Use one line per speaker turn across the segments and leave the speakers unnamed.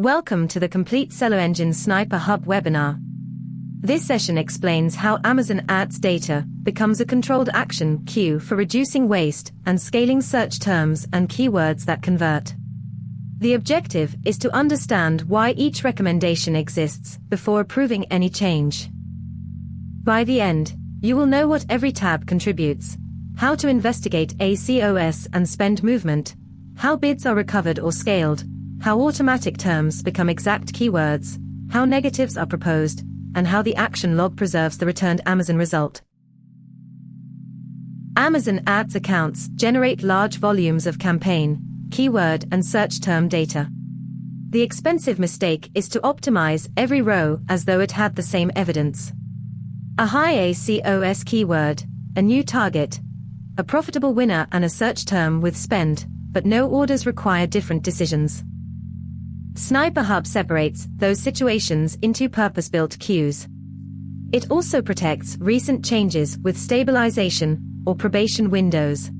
Welcome to the Complete SellerEngine Sniper Hub webinar. This session explains how Amazon Ads data becomes a controlled action queue for reducing waste and scaling search terms and keywords that convert. The objective is to understand why each recommendation exists before approving any change. By the end, you will know what every tab contributes, how to investigate ACoS and spend movement, how bids are recovered or scaled, how automatic terms become exact keywords, how negatives are proposed, and how the action log preserves the returned Amazon result. Amazon Ads accounts generate large volumes of campaign, keyword, and search term data. The expensive mistake is to optimize every row as though it had the same evidence. A high ACoS keyword, a new target, a profitable winner, and a search term with spend, but no orders require different decisions. Sniper Hub separates those situations into purpose-built queues. It also protects recent changes with stabilization or probation windows.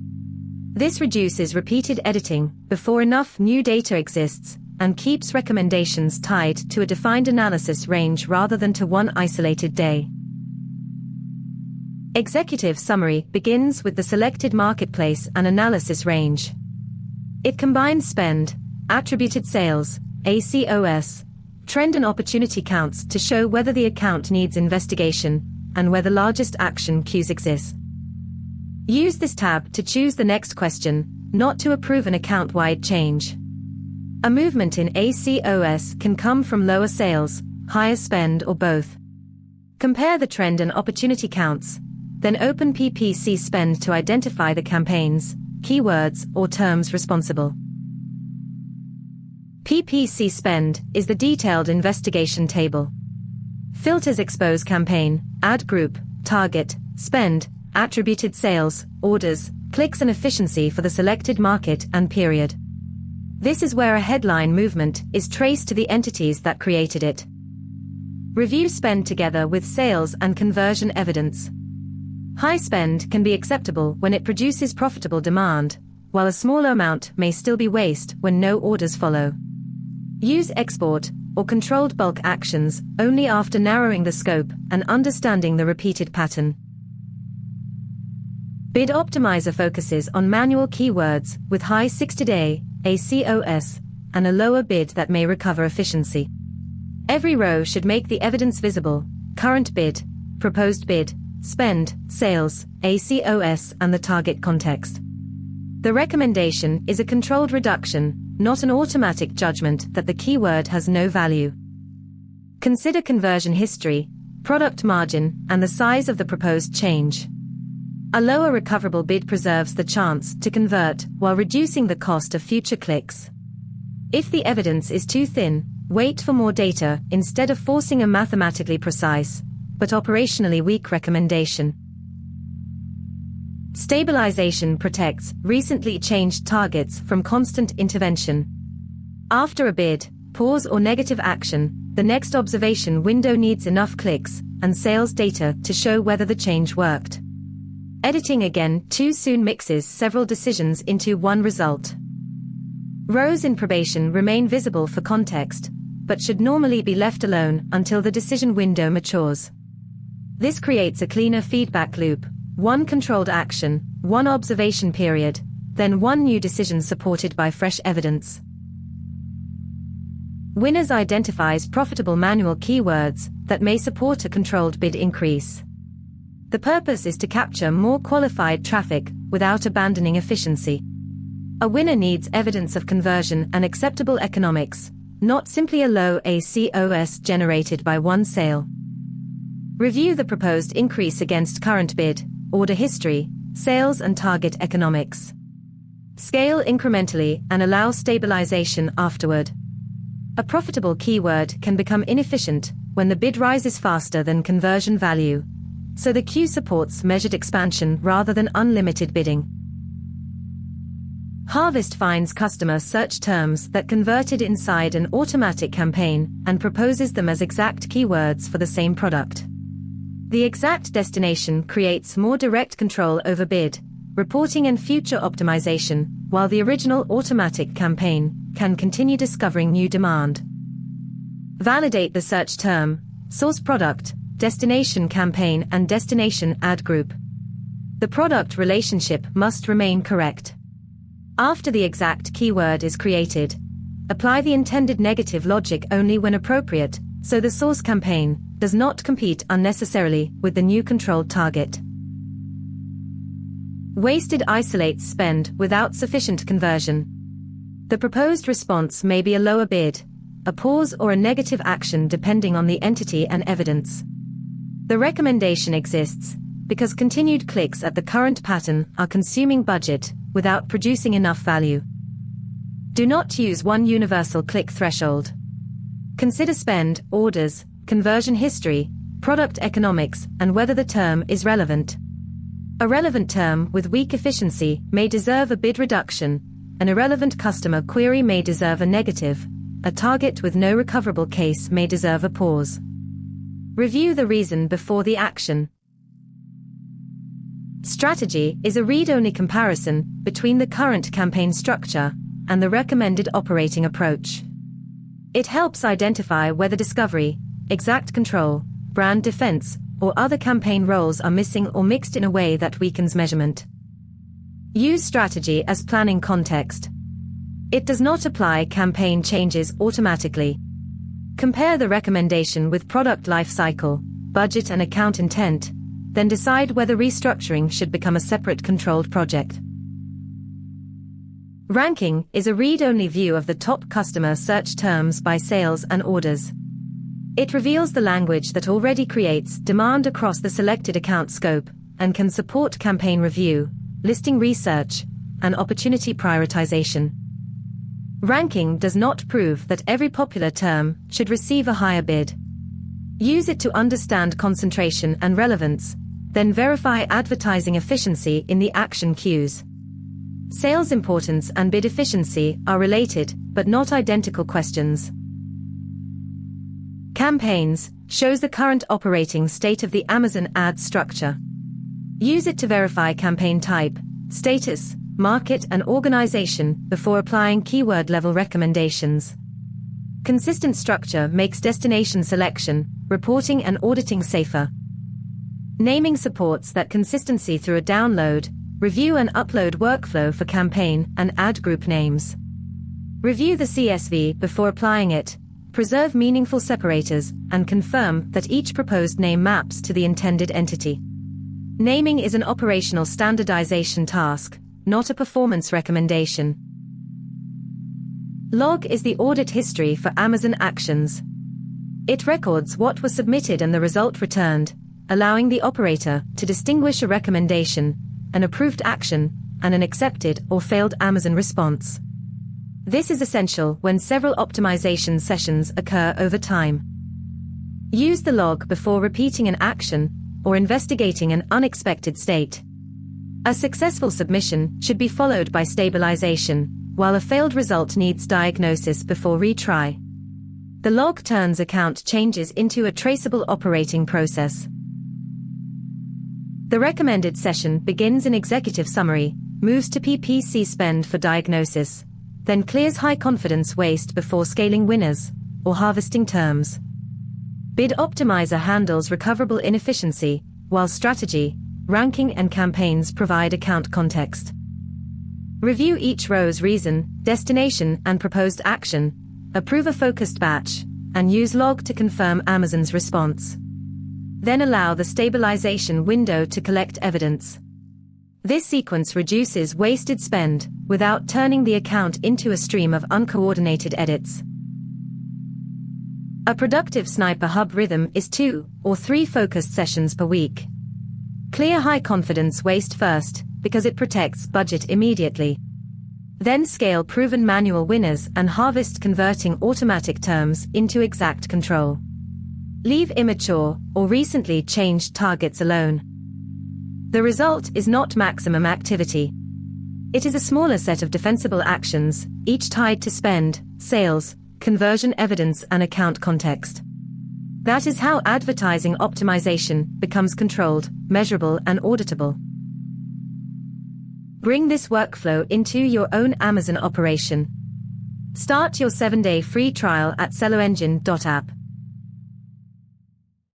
This reduces repeated editing before enough new data exists and keeps recommendations tied to a defined analysis range rather than to one isolated day. Executive summary begins with the selected marketplace and analysis range. It combines spend, attributed sales, ACoS, trend and opportunity counts to show whether the account needs investigation and where the largest action queues exist. Use this tab to choose the next question, not to approve an account-wide change. A movement in ACoS can come from lower sales, higher spend, or both. Compare the trend and opportunity counts, then open PPC spend to identify the campaigns, keywords, or terms responsible. PPC spend is the detailed investigation table. Filters expose campaign, ad group, target, spend, attributed sales, orders, clicks, and efficiency for the selected market and period. This is where a headline movement is traced to the entities that created it. Review spend together with sales and conversion evidence. High spend can be acceptable when it produces profitable demand, while a smaller amount may still be waste when no orders follow. Use export or controlled bulk actions only after narrowing the scope and understanding the repeated pattern. Bid Optimizer focuses on manual keywords with high 60-day ACoS and a lower bid that may recover efficiency. Every row should make the evidence visible: current bid, proposed bid, spend, sales, ACoS, and the target context. The recommendation is a controlled reduction, not an automatic judgment that the keyword has no value. Consider conversion history, product margin, and the size of the proposed change. A lower recoverable bid preserves the chance to convert while reducing the cost of future clicks. If the evidence is too thin, wait for more data instead of forcing a mathematically precise, but operationally weak recommendation. Stabilization protects recently changed targets from constant intervention. After a bid, pause, or negative action, the next observation window needs enough clicks and sales data to show whether the change worked. Editing again too soon mixes several decisions into one result. Rows in probation remain visible for context, but should normally be left alone until the decision window matures. This creates a cleaner feedback loop: one controlled action, one observation period, then one new decision supported by fresh evidence. Winners identifies profitable manual keywords that may support a controlled bid increase. The purpose is to capture more qualified traffic without abandoning efficiency. A winner needs evidence of conversion and acceptable economics, not simply a low ACoS generated by one sale. Review the proposed increase against current bid, order history, sales, and target economics. Scale incrementally and allow stabilization afterward. A profitable keyword can become inefficient when the bid rises faster than conversion value, so the queue supports measured expansion rather than unlimited bidding. Harvest finds customer search terms that converted inside an automatic campaign and proposes them as exact keywords for the same product. The exact destination creates more direct control over bid, reporting, and future optimization, while the original automatic campaign can continue discovering new demand. Validate the search term, source product, destination campaign and destination ad group. The product relationship must remain correct. After the exact keyword is created, apply the intended negative logic only when appropriate, so the source campaign does not compete unnecessarily with the new controlled target. Wasted isolates spend without sufficient conversion. The proposed response may be a lower bid, a pause or a negative action depending on the entity and evidence. The recommendation exists because continued clicks at the current pattern are consuming budget without producing enough value. Do not use one universal click threshold. Consider spend, orders, conversion history, product economics, and whether the term is relevant. A relevant term with weak efficiency may deserve a bid reduction. An irrelevant customer query may deserve a negative. A target with no recoverable case may deserve a pause. Review the reason before the action. Strategy is a read-only comparison between the current campaign structure and the recommended operating approach. It helps identify whether discovery, exact control, brand defense, or other campaign roles are missing or mixed in a way that weakens measurement. Use strategy as planning context. It does not apply campaign changes automatically. Compare the recommendation with product life cycle, budget and account intent, then decide whether restructuring should become a separate controlled project. Ranking is a read-only view of the top customer search terms by sales and orders. It reveals the language that already creates demand across the selected account scope and can support campaign review, listing research, and opportunity prioritization. Ranking does not prove that every popular term should receive a higher bid. Use it to understand concentration and relevance, then verify advertising efficiency in the action cues. Sales importance and bid efficiency are related, but not identical questions. Campaigns shows the current operating state of the Amazon ad structure. Use it to verify campaign type, status, market and organization before applying keyword-level recommendations. Consistent structure makes destination selection, reporting and auditing safer. Naming supports that consistency through a download, review and upload workflow for campaign and ad group names. Review the CSV before applying it. Preserve meaningful separators, and confirm that each proposed name maps to the intended entity. Naming is an operational standardization task, not a performance recommendation. Log is the audit history for Amazon actions. It records what was submitted and the result returned, allowing the operator to distinguish a recommendation, an approved action, and an accepted or failed Amazon response. This is essential when several optimization sessions occur over time. Use the log before repeating an action or investigating an unexpected state. A successful submission should be followed by stabilization, while a failed result needs diagnosis before retry. The log turns account changes into a traceable operating process. The recommended session begins in executive summary, moves to PPC spend for diagnosis, then clears high confidence waste before scaling winners or harvesting terms. Bid optimizer handles recoverable inefficiency, while strategy, ranking and campaigns provide account context. Review each row's reason, destination and proposed action, approve a focused batch, and use log to confirm Amazon's response. Then allow the stabilization window to collect evidence. This sequence reduces wasted spend without turning the account into a stream of uncoordinated edits. A productive Sniper Hub rhythm is 2 or 3 focused sessions per week. Clear high confidence waste first, because it protects budget immediately. Then scale proven manual winners and harvest converting automatic terms into exact control. Leave immature or recently changed targets alone. The result is not maximum activity. It is a smaller set of defensible actions, each tied to spend, sales, conversion evidence and account context. That is how advertising optimization becomes controlled, measurable and auditable. Bring this workflow into your own Amazon operation. Start your 7-day free trial at SellerEngine.app.